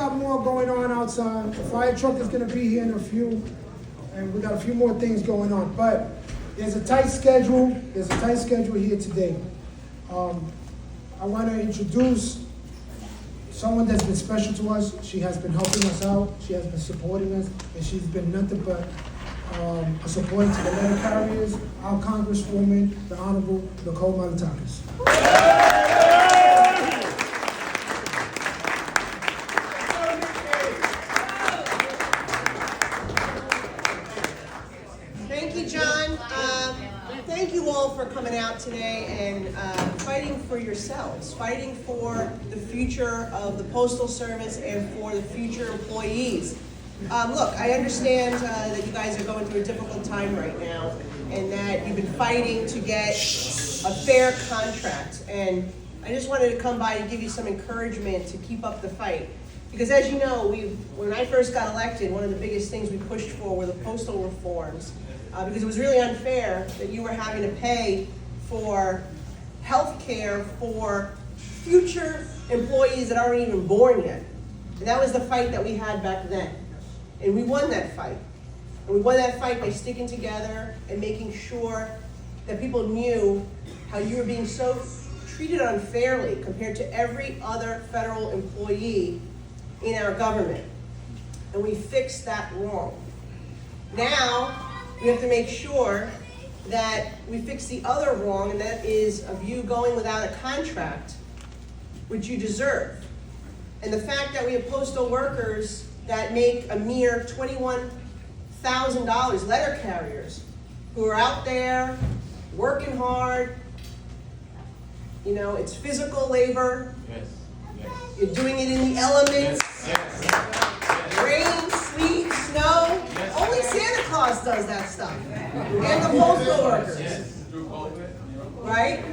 got more going on outside. The fire truck is gonna be here in a few, and we got a few more things going on. But there's a tight schedule. There's a tight schedule here today. I want to introduce someone that's been special to us. She has been helping us out. She has been supporting us, and she's been nothing but a support to the letter carriers. Our Congresswoman, the Honorable Nicole Malliotakis. Thank you, John. Thank you all for coming out today and fighting for yourselves, fighting for the future of the Postal Service and for the future employees. Look, I understand that you guys are going through a difficult time right now and that you've been fighting to get a fair contract. And I just wanted to come by and give you some encouragement to keep up the fight. Because as you know, when I first got elected, one of the biggest things we pushed for were the postal reforms. Because it was really unfair that you were having to pay for health care for future employees that aren't even born yet. And that was the fight that we had back then. And we won that fight. And we won that fight by sticking together and making sure that people knew how you were being so treated unfairly compared to every other federal employee in our government. And we fixed that wrong. Now, we have to make sure that we fix the other wrong, and that is of you going without a contract, which you deserve. And the fact that we have postal workers that make a mere $21,000, letter carriers, who are out there working hard. You know, it's physical labor. Yes. Yes. You're doing it in the elements. Yes. Yes. Rain, sleet, snow. Yes. Only Santa Claus does that stuff. And the postal workers. Yes. Through COVID. Right?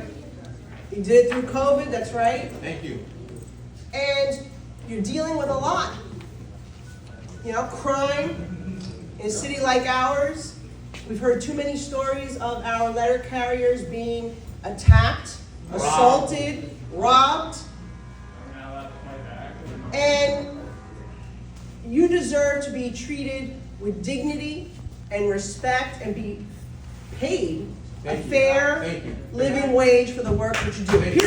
You did it through COVID, that's right. Thank you. And you're dealing with a lot. You know, crime in a city like ours. We've heard too many stories of our letter carriers being attacked, assaulted, robbed. And you deserve to be treated with dignity and respect and be paid a fair living wage for the work that you do, period.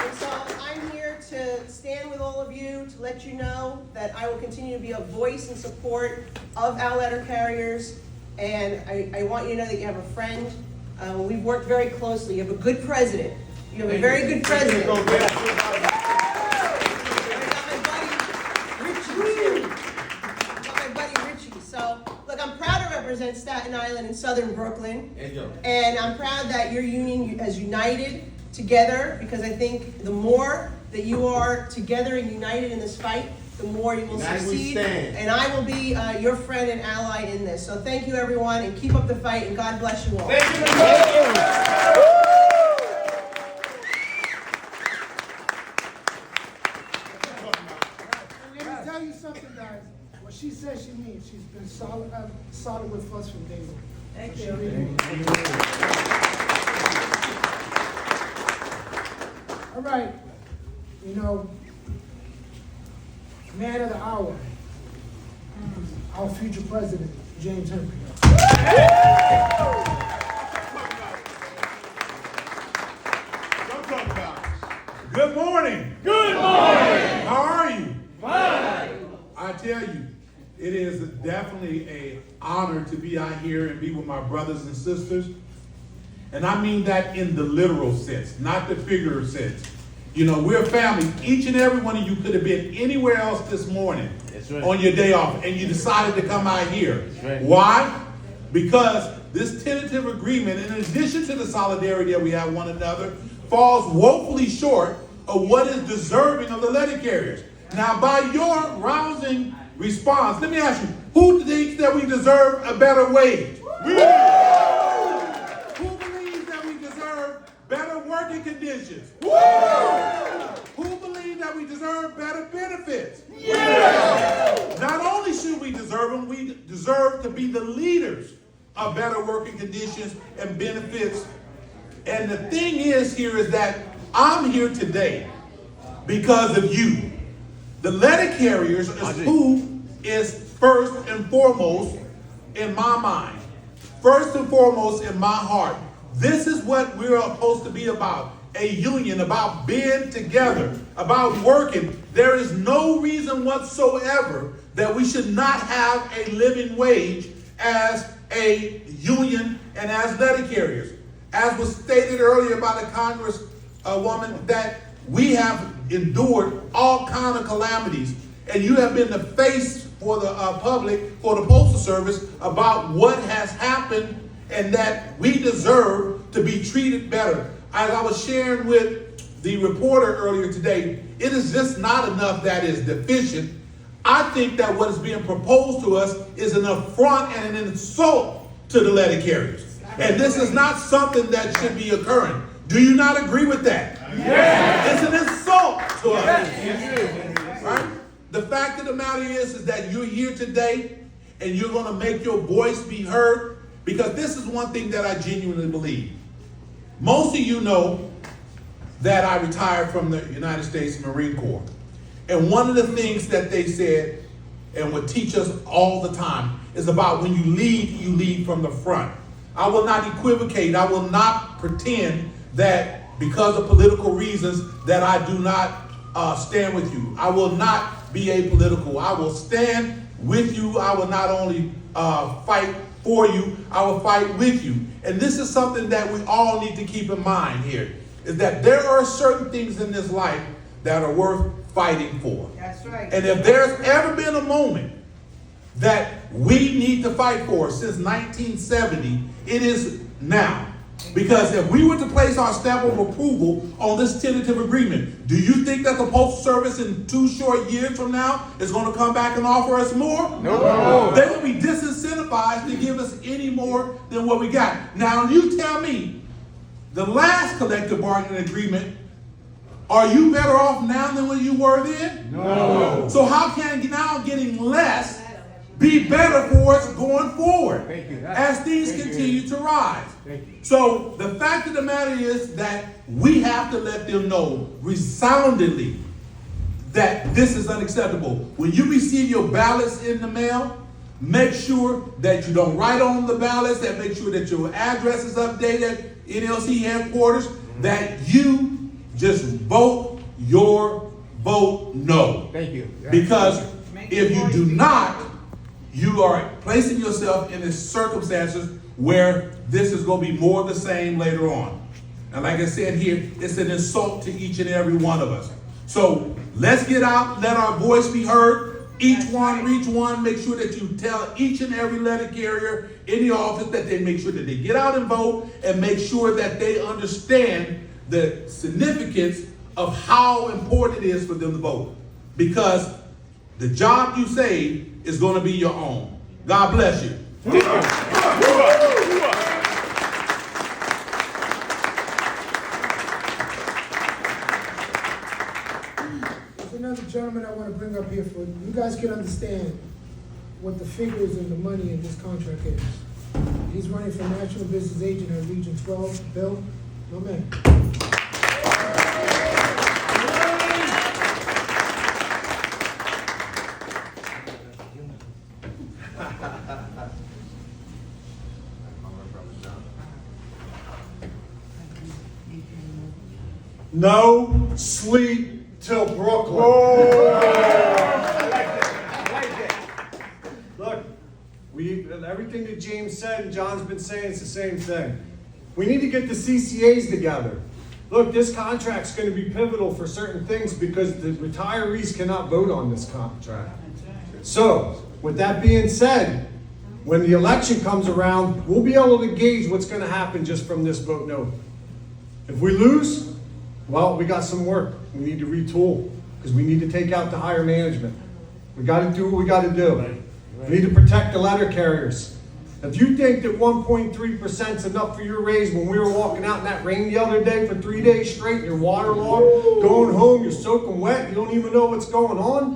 And so I'm here to stand with all of you to let you know that I will continue to be a voice in support of our letter carriers. And I want you to know that you have a friend. We've worked very closely. You have a good president. You have a very good president. I got my buddy Richie. So, look, I'm proud to represent Staten Island and Southern Brooklyn. And I'm proud that your union has united together, because I think the more that you are together and united in this fight, the more you will succeed. And I will be your friend and ally in this. So thank you, everyone, and keep up the fight, and God bless you all. Thank you. Let me tell you something, guys. What she says she means. She's been solid with us from day one. Thank you. All right. You know, man of the hour, our future president, James Henry. Good morning. Good morning. How are you? Fine. I tell you, it is definitely an honor to be out here and be with my brothers and sisters. And I mean that in the literal sense, not the figurative sense. You know, we're family. Each and every one of you could have been anywhere else this morning on your day off, and you decided to come out here. Right. Why? Because this tentative agreement, in addition to the solidarity that we have one another, falls woefully short of what is deserving of the letter carriers. Now, by your rousing response, let me ask you, who thinks that we deserve a better wage? Who believes that we deserve better working conditions? Who believes that we deserve better benefits? Not only should we deserve them, we deserve to be the leaders of better working conditions and benefits And the thing is here is that I'm here today because of you. The letter carriers is who is first and foremost in my mind. First and foremost in my heart. This is what we're supposed to be about. A union, about being together, about working. There is no reason whatsoever that we should not have a living wage as a union and as letter carriers. As was stated earlier by the Congresswoman, that we have endured all kind of calamities, and you have been the face for the public, for the Postal Service, about what has happened and that we deserve to be treated better. As I was sharing with the reporter earlier today, it is just not enough that is deficient. I think that what is being proposed to us is an affront and an insult to the letter carriers. And this is not something that should be occurring. Do you not agree with that? Yes. It's an insult to us. Yes. Right? The fact of the matter is that you're here today and you're going to make your voice be heard, because this is one thing that I genuinely believe. Most of you know that I retired from the United States Marine Corps. And one of the things that they said and would teach us all the time is about when you lead from the front. I will not equivocate. I will not pretend that because of political reasons that I do not stand with you. I will not be apolitical. I will stand with you. I will not only fight for you, I will fight with you. And this is something that we all need to keep in mind here, is that there are certain things in this life that are worth fighting for. That's right. And if there's ever been a moment that we need to fight for since 1970, it is now. Because if we were to place our stamp of approval on this tentative agreement, do you think that the Postal Service in 2 short years from now is going to come back and offer us more? No. They will be disincentivized to give us any more than what we got. Now you tell me, the last collective bargaining agreement, are you better off now than when you were then? No. So how can now getting less be better for us going forward as things continue to rise? So the fact of the matter is that we have to let them know resoundingly that this is unacceptable. When you receive your ballots in the mail, make sure that you don't write on the ballots, and make sure that your address is updated at NLC headquarters, that you just vote your vote no. Thank you. Because if you do not, you are placing yourself in circumstances where this is going to be more of the same later on. And like I said here, it's an insult to each and every one of us. So let's get out, let our voice be heard. Each one, reach one. Make sure that you tell each and every letter carrier in the office that they make sure that they get out and vote, and make sure that they understand the significance of how important it is for them to vote. Because the job you save is going to be your own. God bless you. There's another gentleman I want to bring up here for you guys can understand what the figures and the money in this contract is. He's running for National Business Agent at Region 12. Bill, no man. No sleep till Brooklyn. I like it. Look, everything that James said and John's been saying is the same thing. We need to get the CCAs together. Look, this contract's going to be pivotal for certain things because the retirees cannot vote on this contract. So, with that being said, when the election comes around, we'll be able to gauge what's going to happen just from this vote no. If we lose, well, we got some work. We need to retool because we need to take out the higher management. We got to do what we got to do. We need to protect the letter carriers. If you think that 1.3% is enough for your raise when we were walking out in that rain the other day for 3 days straight and you're waterlogged, going home, you're soaking wet, you don't even know what's going on,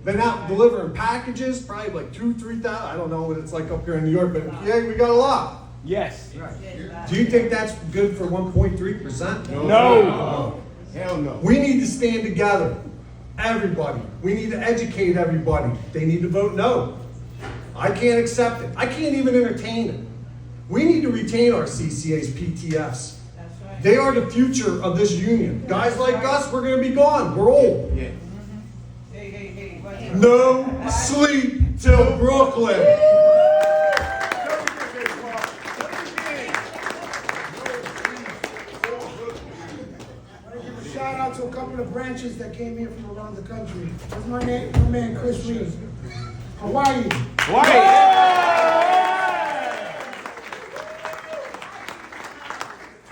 been out delivering packages, probably like 2,000, 3,000, I don't know what it's like up here in New York, but yeah, we got a lot. Yes. Do you think that's good for 1.3%? No. Hell no. We need to stand together. Everybody. We need to educate everybody. They need to vote no. I can't accept it. I can't even entertain it. We need to retain our CCAs, PTFs. They are the future of this union. Guys like us, we're going to be gone. We're old. Yeah. No sleep till Brooklyn. Shout out to a couple of branches that came here from around the country. That's my man Cruz. Hawaii.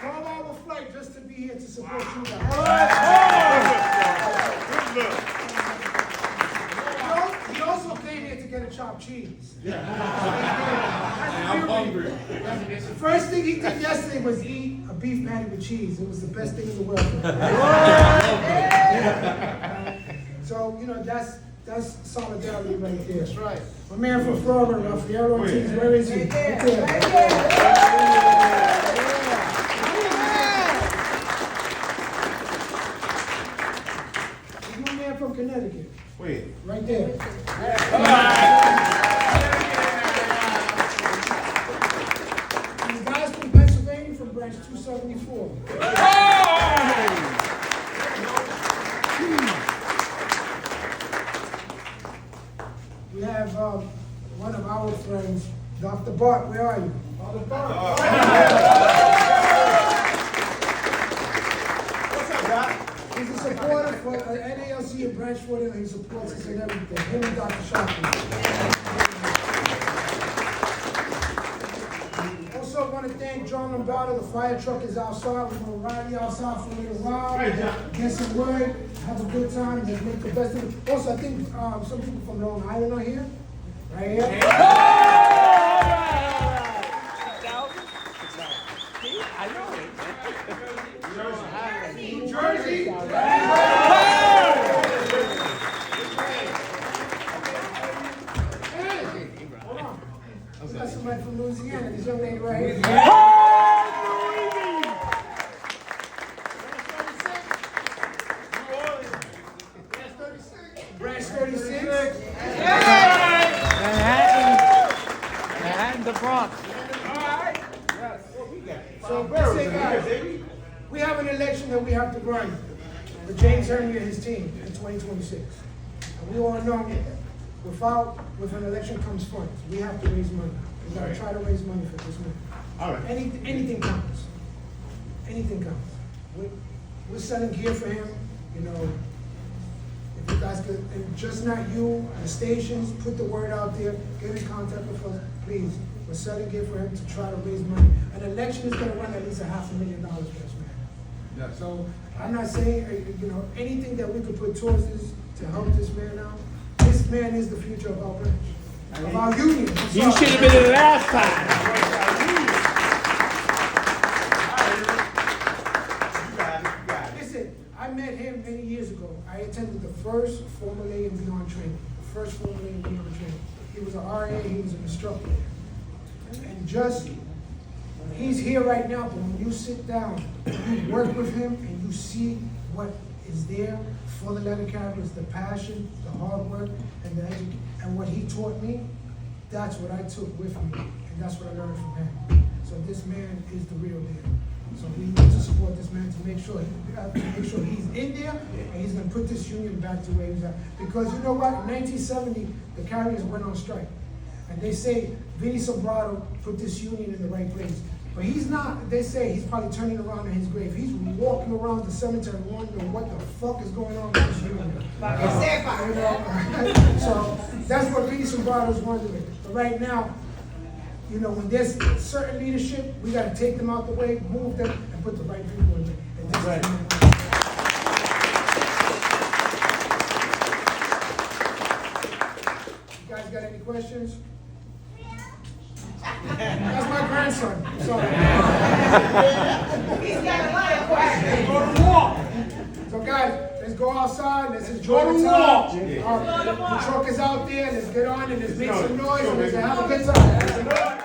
12-hour flight just to be here to support you guys. He also came here to get a chopped cheese. I'm hungry. The first thing he did yesterday was eat a beef patty with cheese. It was the best thing in the world. So, that's solidarity right there. That's right. My man from Florida, Rafael Ortiz, where is he? Right there. He's my man from Connecticut. Wait. Right there. These guys from Pennsylvania from branch 274. We have one of our friends, Dr. Bart. Where are you? Dr. Bart. What's up, Doc? He's a supporter for NALC and branch 40. He supports us in everything. Him and Dr. Shockley. Also want to thank John Lombardo. The fire truck is outside. We're going to ride you outside for a little while. Get some word. Have a good time. Just make the best of it. Also, I think some people from Long Island are here. Right here. I know it. New Jersey. Hold on. We got somebody from Louisiana. This young lady right here. Branch 36. Manhattan, the Bronx. So, listen, guys, we have an election that we have to run with James Hermie and his team in 2026. And we all know with an election comes funds. We have to raise money. We gotta try to raise money for this man. All right. Anything counts. Anything counts. We're selling gear for him, If you guys could, and just not you, the stations, put the word out there, get in contact with us, please. We're selling gear for him to try to raise money. An election is gonna run at least $500,000 for this man. Yeah. So I'm not saying, anything that we could put towards this to help this man out. This man is the future of our branch, of our union. I'm You sorry. should have been in the last time. Listen, I met him many years ago. I attended the first Formal A and Beyond training. He was an RA, he was an instructor. And he's here right now, but when you sit down, you work with him, and you see what is there for the letter carriers, the passion, the hard work, and what he taught me, that's what I took with me, and that's what I learned from him. So this man is the real deal. So we need to support this man to make sure he's in there, and he's gonna put this union back to where he was at. Because you know what? In 1970, the carriers went on strike. And they say Vinny Sobrado put this union in the right place. But he's not. They say he's probably turning around in his grave. He's walking around the cemetery wondering what the fuck is going on with this union. So that's what Vinny Sobrado's wondering. But right now, when there's certain leadership, we got to take them out the way, move them, and put the right people in there. And this is you guys got any questions? That's my grandson. Sorry. He's got a lot of questions. So guys, let's go outside. Let's enjoy the time. The truck is out there. Let's get on and let's make some noise and let's have a good time.